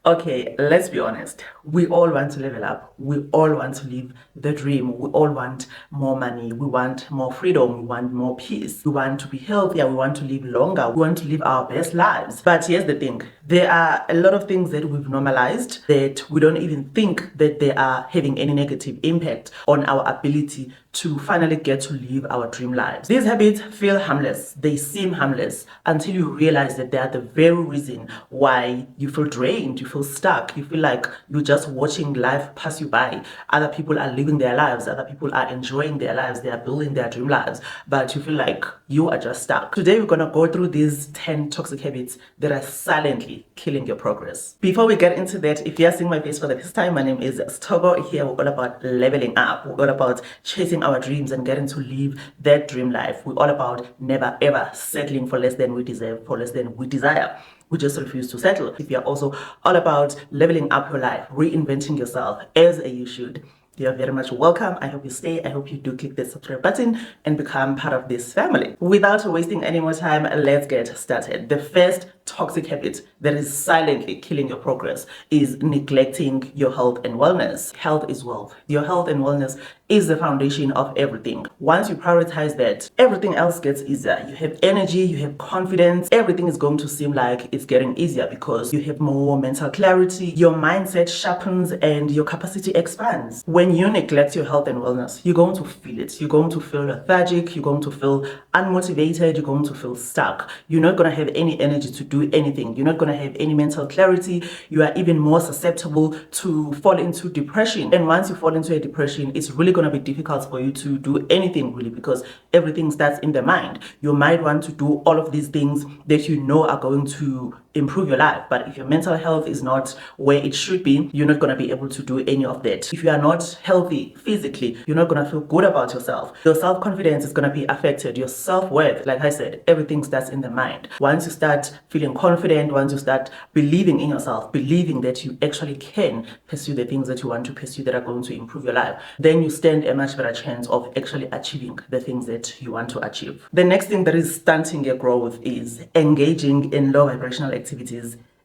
Okay, let's be honest. We all want to level up. We all want to live the dream. We all want more money. We want more freedom. We want more peace. We want to be healthier. We want to live longer. We want to live our best lives. But here's the thing. There are a lot of things that we've normalized that we don't even think that they are having any negative impact on our ability to finally get to live our dream lives. These habits feel harmless. They seem harmless until you realize that they are the very reason why you feel drained, you feel stuck, you feel like you're just watching life pass you by. Other people are living their lives, other people are enjoying their lives, they are building their dream lives, but you feel like you are just stuck. Today, we're gonna go through these 10 toxic habits that are silently killing your progress. Before we get into that, if you are seeing my face for the first time, my name is Sthoko. Here, we're all about leveling up. We're all about chasing our dreams and getting to live that dream life. We're all about never ever settling for less than we deserve, for less than we desire. We just refuse to settle. If you're also all about leveling up your life, reinventing yourself as you should, you're very much welcome. I hope you stay. I hope you do click the subscribe button and become part of this family. Without wasting any more time, let's get started. The first toxic habit that is silently killing your progress is neglecting your health and wellness. Health is wealth. Your health and wellness is the foundation of everything. Once you prioritize that, everything else gets easier. You have energy, you have confidence, everything is going to seem like it's getting easier because you have more mental clarity, your mindset sharpens, and your capacity expands. When you neglect your health and wellness, you're going to feel it. You're going to feel lethargic, you're going to feel unmotivated, you're going to feel stuck. You're not going to have any energy to do anything. You're not going to have any mental clarity. You are even more susceptible to fall into depression. And once you fall into a depression, it's really going to be difficult for you to do anything really, because everything starts in the mind. You might want to do all of these things that you know are going to improve your life, but if your mental health is not where it should be, you're not going to be able to do any of that. If you are not healthy physically, you're not going to feel good about yourself. Your self-confidence is going to be affected. Your self-worth, like I said, everything starts in the mind. Once you start feeling confident, once you start believing in yourself, believing that you actually can pursue the things that you want to pursue that are going to improve your life, then you stand a much better chance of actually achieving the things that you want to achieve. The next thing that is stunting your growth is engaging in low vibrational activities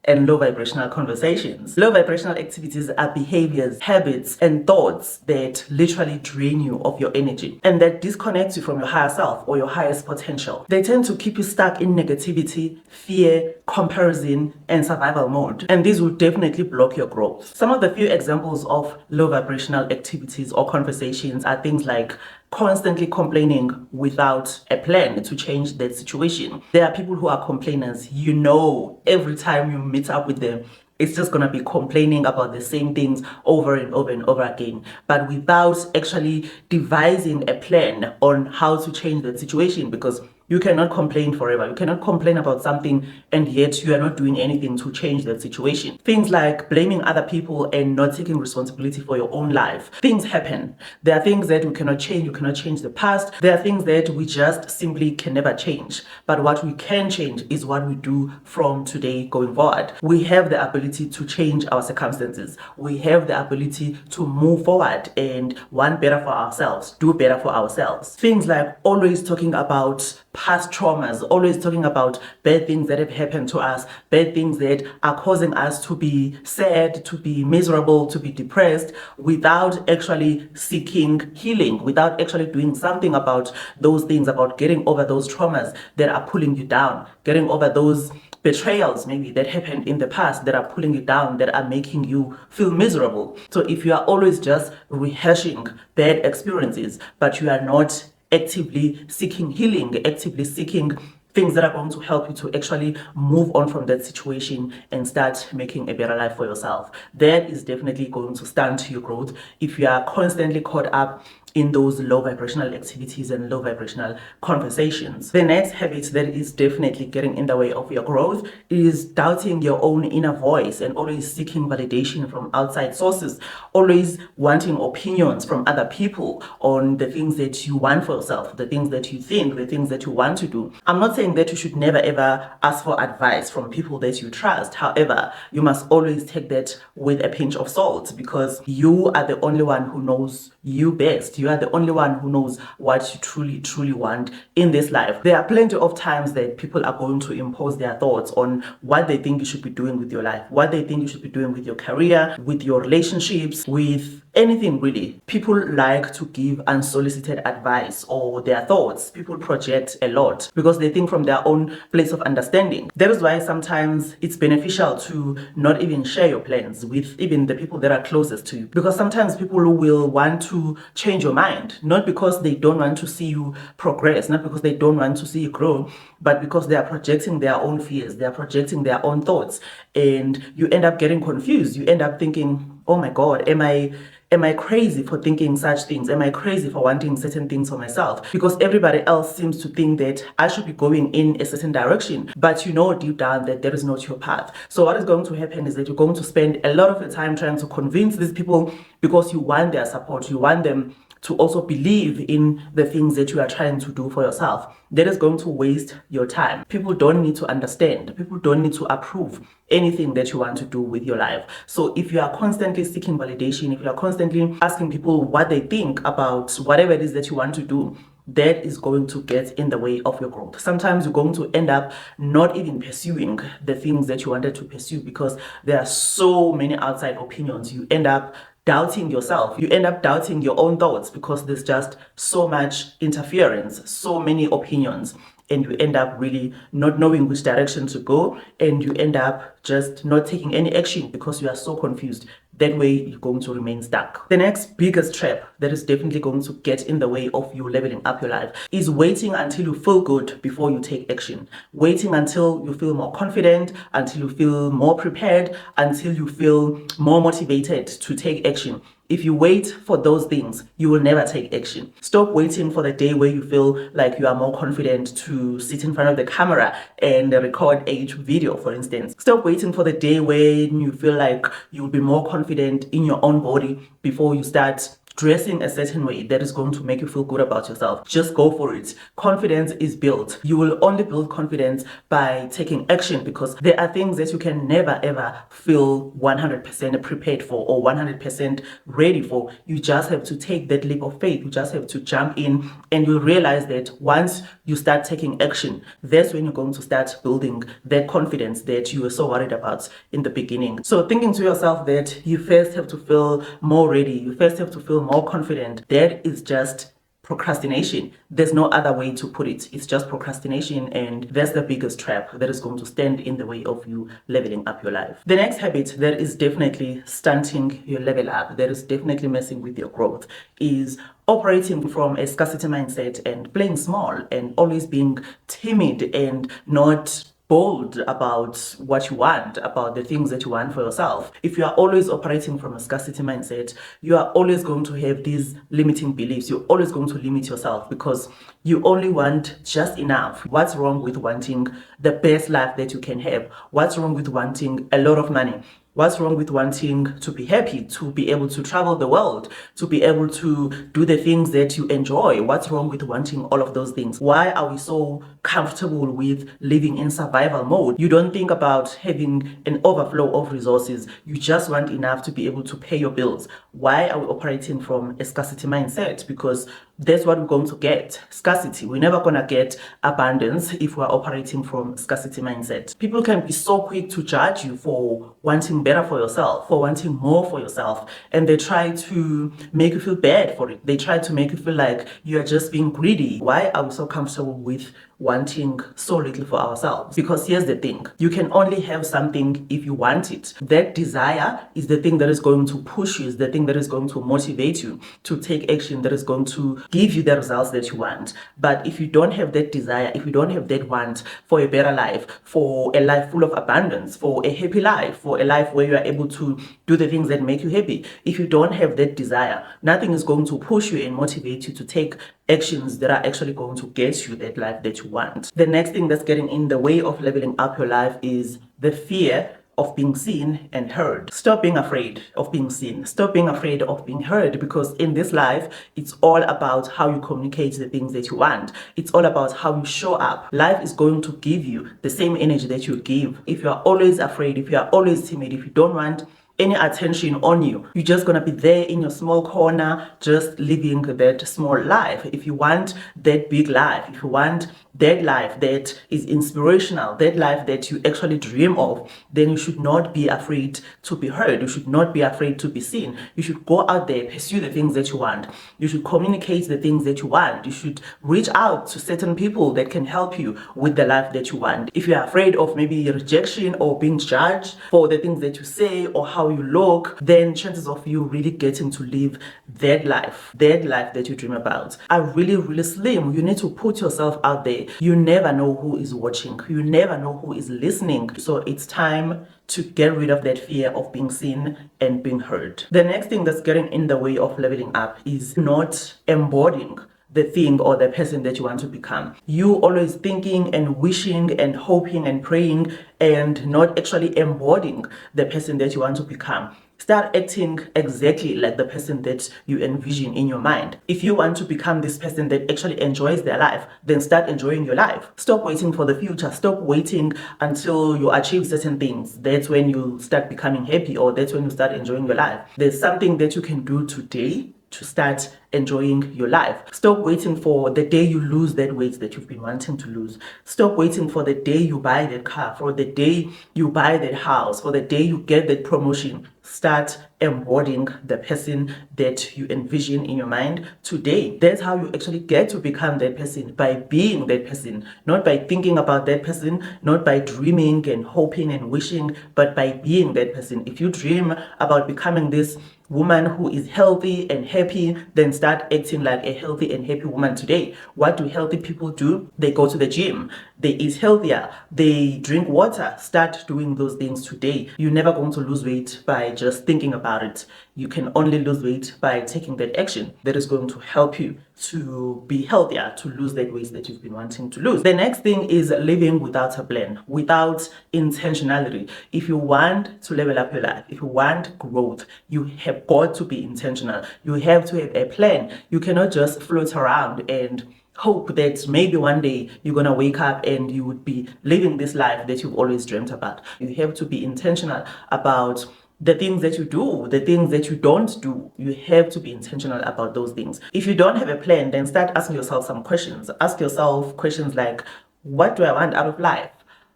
and low vibrational conversations. Low vibrational activities are behaviors, habits, and thoughts that literally drain you of your energy and that disconnect you from your higher self or your highest potential. They tend to keep you stuck in negativity, fear, comparison, and survival mode. And these will definitely block your growth. Some of the few examples of low vibrational activities or conversations are things like constantly complaining without a plan to change that situation. There are people who are complainers. You know, every time you meet up with them, it's just going to be complaining about the same things over and over and over again, but without actually devising a plan on how to change that situation, because you cannot complain forever. You cannot complain about something and yet you are not doing anything to change that situation. Things like blaming other people and not taking responsibility for your own life. Things happen. There are things that we cannot change. You cannot change the past. There are things that we just simply can never change. But what we can change is what we do from today going forward. We have the ability to change our circumstances. We have the ability to move forward and want better for ourselves, do better for ourselves. Things like always talking about past traumas, always talking about bad things that have happened to us, bad things that are causing us to be sad, to be miserable, to be depressed, without actually seeking healing, without actually doing something about those things, about getting over those traumas that are pulling you down, getting over those betrayals maybe that happened in the past that are pulling you down, that are making you feel miserable. So if you are always just rehashing bad experiences, but you are not actively seeking healing, actively seeking things that are going to help you to actually move on from that situation and start making a better life for yourself, that is definitely going to stunt your growth if you are constantly caught up in those low vibrational activities and low vibrational conversations. The next habit that is definitely getting in the way of your growth is doubting your own inner voice and always seeking validation from outside sources, always wanting opinions from other people on the things that you want for yourself, the things that you think, the things that you want to do. I'm not saying that you should never ever ask for advice from people that you trust. However, you must always take that with a pinch of salt, because you are the only one who knows you best. You are the only one who knows what you truly want in this life. There are plenty of times that people are going to impose their thoughts on what they think you should be doing with your life, what they think you should be doing with your career, with your relationships, with anything really. People like to give unsolicited advice or their thoughts. People project a lot because they think from their own place of understanding. That is why sometimes it's beneficial to not even share your plans with even the people that are closest to you, because sometimes people will want to change your mind, not because they don't want to see you progress, not because they don't want to see you grow, but because they are projecting their own fears, they are projecting their own thoughts, and you end up getting confused. You end up thinking, oh my God, am I crazy for thinking such things? Am I crazy for wanting certain things for myself? Because everybody else seems to think that I should be going in a certain direction, but you know deep down that that is not your path. So what is going to happen is that you're going to spend a lot of your time trying to convince these people because you want their support. You want them to also believe in the things that you are trying to do for yourself. That is going to waste your time. People don't need to understand. People don't need to approve anything that you want to do with your life. So if you are constantly seeking validation, if you are constantly asking people what they think about whatever it is that you want to do, that is going to get in the way of your growth. Sometimes you're going to end up not even pursuing the things that you wanted to pursue because there are so many outside opinions. You end up doubting yourself. You end up doubting your own thoughts because there's just so much interference, so many opinions, and you end up really not knowing which direction to go, and you end up just not taking any action because you are so confused. That way you're going to remain stuck. The next biggest trap that is definitely going to get in the way of you leveling up your life is waiting until you feel good before you take action. Waiting until you feel more confident, until you feel more prepared, until you feel more motivated to take action. If you wait for those things, you will never take action. Stop waiting for the day where you feel like you are more confident to sit in front of the camera and record a YouTube video, for instance. Stop waiting for the day when you feel like you'll be more confident in your own body before you start dressing a certain way that is going to make you feel good about yourself. Just go for it. Confidence is built. You will only build confidence by taking action, because there are things that you can never ever feel 100% prepared for or 100% ready for. You just have to take that leap of faith. You just have to jump in, and you realize that once you start taking action, that's when you're going to start building that confidence that you were so worried about in the beginning. So thinking to yourself that you first have to feel more ready, you first have to feel more confident, that is just procrastination. There's no other way to put it. It's just procrastination, and that's the biggest trap that is going to stand in the way of you leveling up your life. The next habit that is definitely stunting your level up, that is definitely messing with your growth, is operating from a scarcity mindset and playing small and always being timid and not bold about what you want, about the things that you want for yourself. If you are always operating from a scarcity mindset, you are always going to have these limiting beliefs. You're always going to limit yourself because you only want just enough. What's wrong with wanting the best life that you can have? What's wrong with wanting a lot of money? What's wrong with wanting to be happy, to be able to travel the world, to be able to do the things that you enjoy? What's wrong with wanting all of those things? Why are we so comfortable with living in survival mode? You don't think about having an overflow of resources. You just want enough to be able to pay your bills. Why are we operating from a scarcity mindset? Because that's what we're going to get. Scarcity. We're never going to get abundance if we're operating from scarcity mindset. People can be so quick to judge you for wanting better for yourself, for wanting more for yourself, and they try to make you feel bad for it. They try to make you feel like you're just being greedy. Why are we so comfortable with wanting so little for ourselves? Because here's the thing, you can only have something if you want it. That desire is the thing that is going to push you, is the thing that is going to motivate you to take action, that is going to give you the results that you want. But if you don't have that desire, if you don't have that want for a better life, for a life full of abundance, for a happy life, for a life where you are able to do the things that make you happy, if you don't have that desire, nothing is going to push you and motivate you to take actions that are actually going to get you that life that you want. The next thing that's getting in the way of leveling up your life is the fear of being seen and heard. Stop being afraid of being seen. Stop being afraid of being heard, because in this life, it's all about how you communicate the things that you want. It's all about how you show up. Life is going to give you the same energy that you give. If you are always afraid, if you are always timid, if you don't want any attention on you. You're just gonna be there in your small corner, just living that small life. If you want that big life, if you want that life that is inspirational, that life that you actually dream of, then you should not be afraid to be heard. You should not be afraid to be seen. You should go out there, pursue the things that you want. You should communicate the things that you want. You should reach out to certain people that can help you with the life that you want. If you're afraid of maybe rejection or being judged for the things that you say or how you look, then chances of you really getting to live that life that you dream about are really, really slim. You need to put yourself out there. You never know who is watching. You never know who is listening. So it's time to get rid of that fear of being seen and being heard. The next thing that's getting in the way of leveling up is not embodying the thing or the person that you want to become. You always thinking and wishing and hoping and praying and not actually embodying the person that you want to become. Start acting exactly like the person that you envision in your mind. If you want to become this person that actually enjoys their life, then start enjoying your life. Stop waiting for the future. Stop waiting until you achieve certain things. That's when you start becoming happy, or that's when you start enjoying your life. There's something that you can do today to start enjoying your life. Stop waiting for the day you lose that weight that you've been wanting to lose. Stop waiting for the day you buy that car, for the day you buy that house, for the day you get that promotion. Start embodying the person that you envision in your mind today. That's how you actually get to become that person, by being that person, not by thinking about that person, not by dreaming and hoping and wishing, but by being that person. If you dream about becoming this woman who is healthy and happy, then start acting like a healthy and happy woman today. What do healthy people do? They go to the gym, they eat healthier, they drink water. Start doing those things today. You're never going to lose weight by just thinking about it. You can only lose weight by taking that action that is going to help you to be healthier, to lose that weight that you've been wanting to lose. The next thing is living without a plan, without intentionality. If you want to level up your life, if you want growth, you have got to be intentional. You have to have a plan. You cannot just float around and hope that maybe one day you're gonna wake up and you would be living this life that you've always dreamt about. You have to be intentional about the things that you do, the things that you don't do. You have to be intentional about those things. If you don't have a plan, then start asking yourself some questions. Ask yourself questions like, what do I want out of life?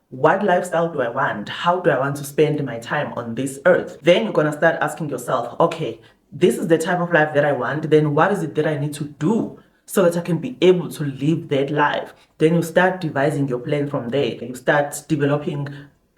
What lifestyle do I want? How do I want to spend my time on this earth? Then you're gonna start asking yourself, okay, this is the type of life that I want. Then what is it that I need to do so that I can be able to live that life? Then you start devising your plan from there. You start developing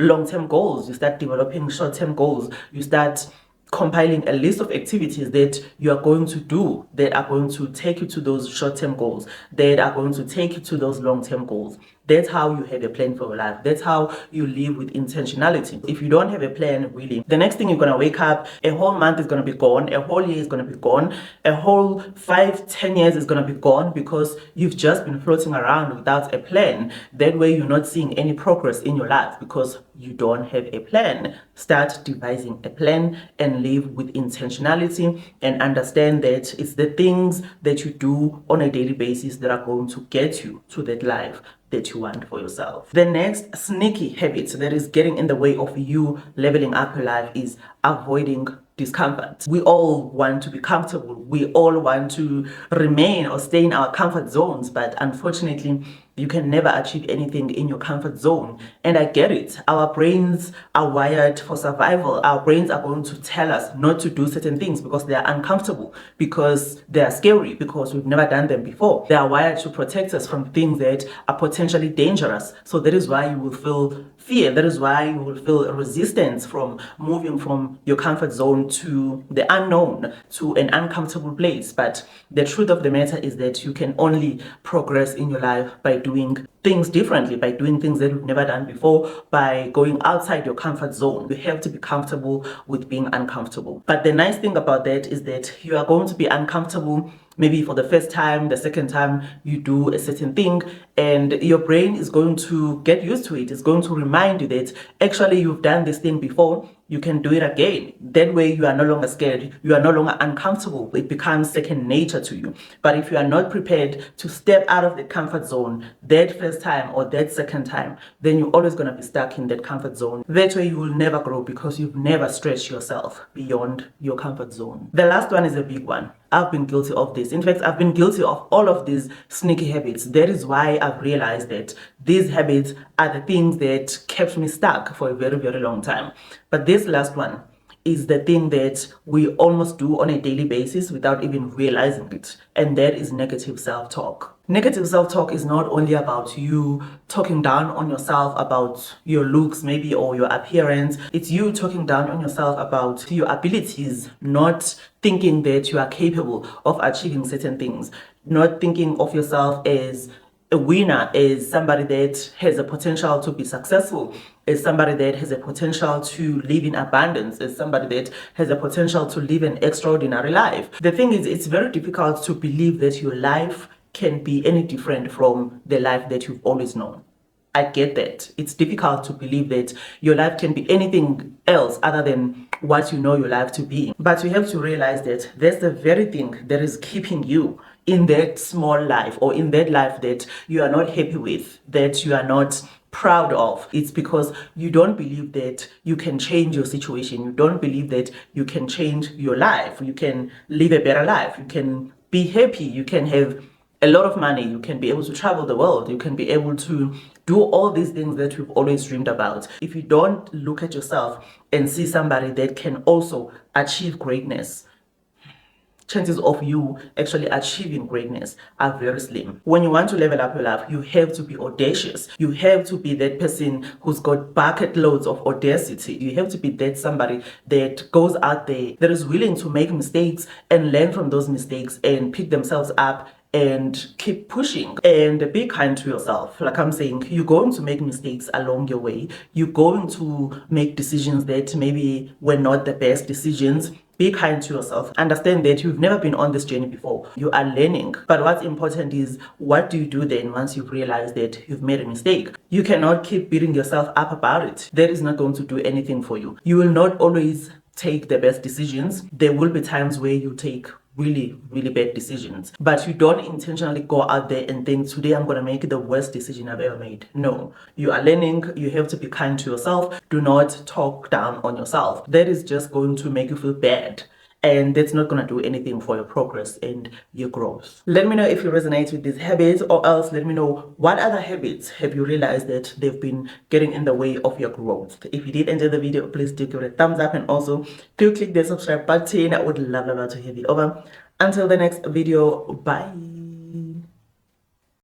long-term goals. You start developing short-term goals. You start compiling a list of activities that you are going to do that are going to take you to those short-term goals, that are going to take you to those long-term goals. That's how you have a plan for your life. That's how you live with intentionality. If you don't have a plan, really, the next thing you're gonna wake up, a whole month is gonna be gone, a whole year is gonna be gone, a whole 5-10 years is gonna be gone, because you've just been floating around without a plan. That way you're not seeing any progress in your life because you don't have a plan. Start devising a plan and live with intentionality, and understand that it's the things that you do on a daily basis that are going to get you to that life that you want for yourself. The next sneaky habit that is getting in the way of you leveling up your life is avoiding discomfort. We all want to be comfortable. We all want to remain or stay in our comfort zones, but unfortunately, you can never achieve anything in your comfort zone. And I get it. Our brains are wired for survival. Our brains are going to tell us not to do certain things because they are uncomfortable, because they are scary, because we've never done them before. They are wired to protect us from things that are potentially dangerous. So that is why you will feel fear. That is why you will feel resistance from moving from your comfort zone to the unknown, to an uncomfortable place. But the truth of the matter is that you can only progress in your life by doing things differently, by doing things that you've never done before, by going outside your comfort zone. You have to be comfortable with being uncomfortable. But the nice thing about that is that you are going to be uncomfortable maybe for the first time, the second time you do a certain thing, and your brain is going to get used to it. It's going to remind you that actually you've done this thing before you can do it again. That way you are no longer scared, you are no longer uncomfortable. It becomes second nature to you. But if you are not prepared to step out of the comfort zone that first time or that second time, then you're always going to be stuck in that comfort zone. That way you will never grow because you've never stretched yourself beyond your comfort zone. The last one is a big one. I've been guilty of this. In fact, I've been guilty of all of these sneaky habits. That is why I've realized that these habits are the things that kept me stuck for a very, very long time. But this last one is the thing that we almost do on a daily basis without even realizing it, and that is negative self-talk. Negative self-talk is not only about you talking down on yourself about your looks maybe or your appearance. It's you talking down on yourself about your abilities, not thinking that you are capable of achieving certain things, not thinking of yourself as a winner, is somebody that has a potential to be successful, is somebody that has a potential to live in abundance, is somebody that has a potential to live an extraordinary life. The thing is, it's very difficult to believe that your life can be any different from the life that you've always known. I get that. It's difficult to believe that your life can be anything else other than what you know your life to be. But you have to realize that that's the very thing that is keeping you in that small life, or in that life that you are not happy with, that you are not proud of. It's because you don't believe that you can change your situation. You don't believe that you can change your life. You can live a better life. You can be happy. You can have a lot of money. You can be able to travel the world. You can be able to do all these things that you've always dreamed about. If you don't look at yourself and see somebody that can also achieve greatness, chances of you actually achieving greatness are very slim. When you want to level up your life, you have to be audacious. You have to be that person who's got bucket loads of audacity. You have to be that somebody that goes out there, that is willing to make mistakes and learn from those mistakes and pick themselves up and keep pushing, and be kind to yourself. Like I'm saying, you're going to make mistakes along your way. You're going to make decisions that maybe were not the best decisions. Be kind to yourself. Understand that you've never been on this journey before. You are learning. But what's important is, what do you do then once you've realized that you've made a mistake? You cannot keep beating yourself up about it. That is not going to do anything for you. You will not always take the best decisions. There will be times where you take really, really bad decisions, but you don't intentionally go out there and think, today I'm going to make the worst decision I've ever made. No, you are learning. You have to be kind to yourself. Do not talk down on yourself. That is just going to make you feel bad, and that's not going to do anything for your progress and your growth. Let me know if you resonate with these habits, or else let me know what other habits have you realized that they've been getting in the way of your growth. If you did enjoy the video, please do give it a thumbs up, and also do click the subscribe button. I would love to have you over. Until the next video, bye.